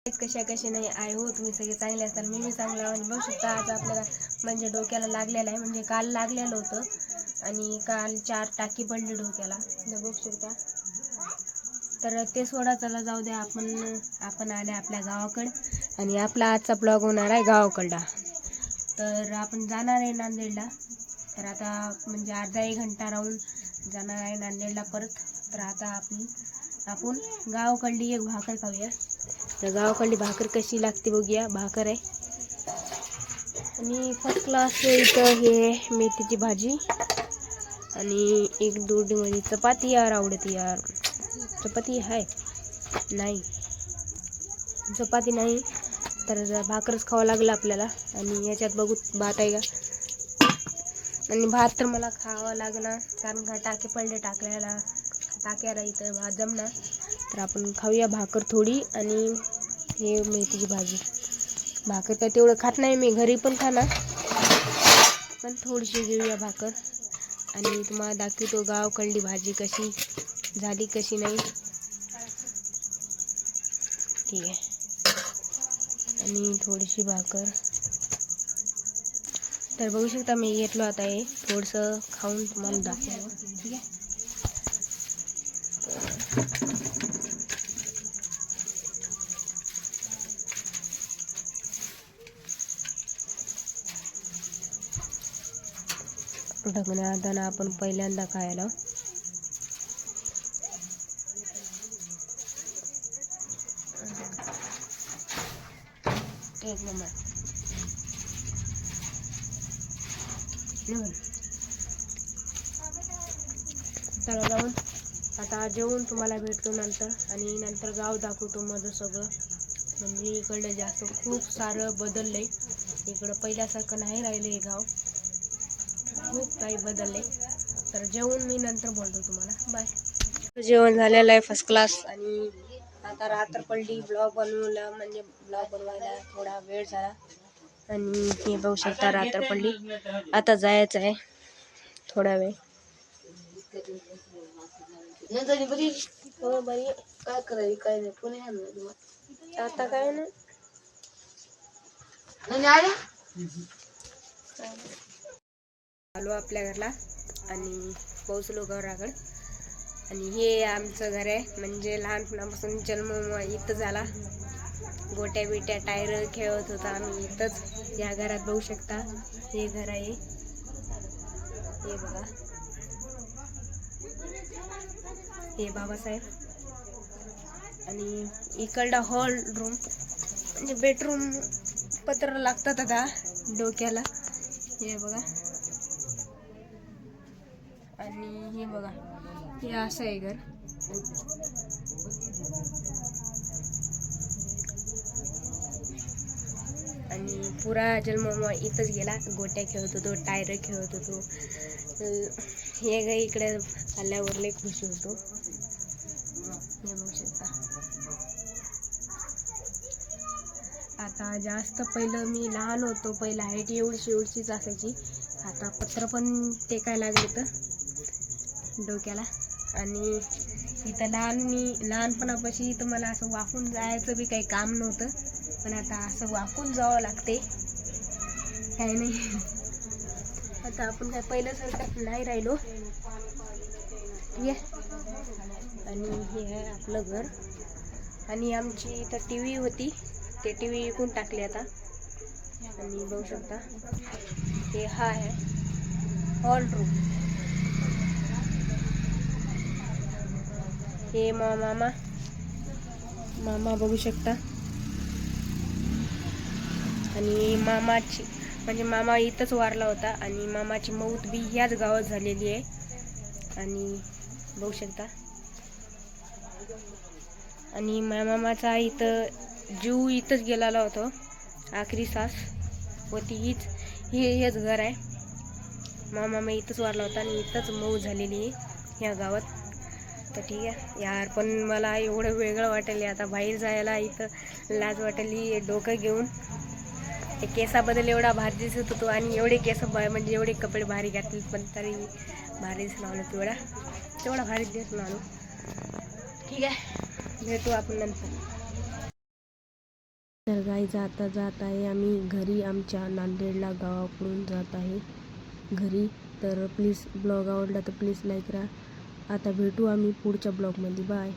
कशा कशा नाही आहे हो, तुम्ही सगळे चांगले असाल. मी चांगला आणि बघू शकता आज आपल्याला म्हणजे डोक्याला लागलेलं आहे. म्हणजे काल लागलेलं होतं आणि काल 4 टाकी पडली डोक्याला, बघू शकता. तर ते सोडा, चला जाऊ द्या. आपण आले आपल्या गावाकडं आणि आपला आजचा ब्लॉग होणार आहे गावाकडला. तर आपण जाणार आहे नांदेडला. तर आता म्हणजे अर्धा 1 घंटा राहून जाणार आहे नांदेडला परत. तर आता आपण गावाकडली एक भाकर खाऊया. तर गावाकडली भाकर कशी लागते बघूया. भाकर आहे आणि फर्स्ट क्लास इथं हे मेथीची भाजी आणि एक दोडीमध्ये चपाती. यार आवडते यार, चपाती आहे नाही, चपाती नाही तर भाकरच खावं लागलं आपल्याला. आणि याच्यात बघू भात आहे का, आणि भात तर मला खावं लागणार कारण का टाके पडले टाक्याला इथं भात जमणार. तर आपण खाऊया भाकर थोडी आणि हे मेथीची भाजी. भाकर काय तेवढं खात नाही मी, घरी पण खाणार पण थोडीशी घेऊया भाकर. आणि तुम्हाला दाखवतो गावकडली भाजी कशी झाली कशी नाही, ठीक आहे. आणि थोडीशी भाकर. तर बघू शकता मी घेतलो आता हे थोडंसं खाऊन तुम्हाला दाखवलं, ठीक आहे. ढकण्यादाना आपण पहिल्यांदा खायला. एक नंबर. चला जाऊन आता जेवून तुम्हाला भेटतो नंतर. आणि नंतर गाव दाखवतो माझं सगळं. म्हणजे इकडं जास्त खूप सारं बदललंय. इकडं पहिल्यासारखं नाही राहिलं हे गाव, खूप काही बदलले. तर जेवून मी नंतर बोलतो तुम्हाला. बाय. जेवण झालेलं आहे फर्स्ट क्लास. आणि आता रात्र पडली. ब्लॉग बनवायला थोडा वेळ झाला. आणि हे बघू शकता रात्र पडली. आता जायचं आहे थोडा वेळ. हो बाई, काय करायची काय नाही, पुणे आता काय नाही. आलो आपल्या घरला आणि पोहोचलो घराकडं. आणि हे आमचं घर आहे. म्हणजे लहानपणापासून जन्म इथं झाला. गोट्या बिट्या टायर खेळत होता आम्ही इथंच. या घरात बघू शकता हे घर आहे, हे बघा, हे बाबासाहेब. आणि इकडला हॉल रूम म्हणजे बेडरूम पत्र लागतात आता डोक्याला, हे बघा. आणि हे बघा, हे असं आहे घर. आणि पुरा जन्म इथंच गेला. गोट्या खेळत होतो, टायर खेळत होतो. हे ग इकडे आल्यावर लय खुशी होतो. हे बघू शकता. आता जास्त पहिलं मी लहान होतो, पहिलं हाईट एवढीशीच असायची. आता पत्र पण टेकायला लागले तर डोक्याला. आणि इथं लहानपणापाशी इथं मला असं वाकून जायचं बी काही काम नव्हतं. पण आता असं वाकून जावं लागते, काही नाही. आता आपण काय पहिल्यासारखं नाही राहिलो, ठीक आहे. आणि हे आहे आपलं घर. आणि आमची इथं टी व्ही होती, ते टी व्ही विकून टाकली आता. आणि बघू शकता हे हा आहे हॉल रूम. हे मामा बघू शकता. आणि मामाची म्हणजे मामा इथंच वारला होता. आणि मामाची मौत बी ह्याच गावात झालेली आहे. आणि बघू शकता. आणि मामाचा इथं जीव इथंच गेलेला होता, आखरी सास होती हीच. हेच घर आहे. मामा इथंच वारला होता आणि इथंच मौत झालेली आहे ह्या गावात. तर ठीक आहे यार, पण मला एवढं वेगळं वाटेल आता बाहेर जायला. इथं लाज वाटेली डोकं घेऊन. ते केसाबद्दल एवढा भारी दिसत होतो आणि एवढे केस म्हणजे एवढे कपडे भारी घातले, पण तरी भारी दिसला आलो तेवढा भारी दिसला आलो. ठीक आहे, भेटू आपण नंतर. तर गाईज आता जात आहे आम्ही घरी, आमच्या नांदेडला गावाकडून जात आहे घरी. तर प्लीज ब्लॉग आवडला तर प्लीज लाईक करा. आता भेटू आम्ही पुढच्या ब्लॉगमध्ये. बाय.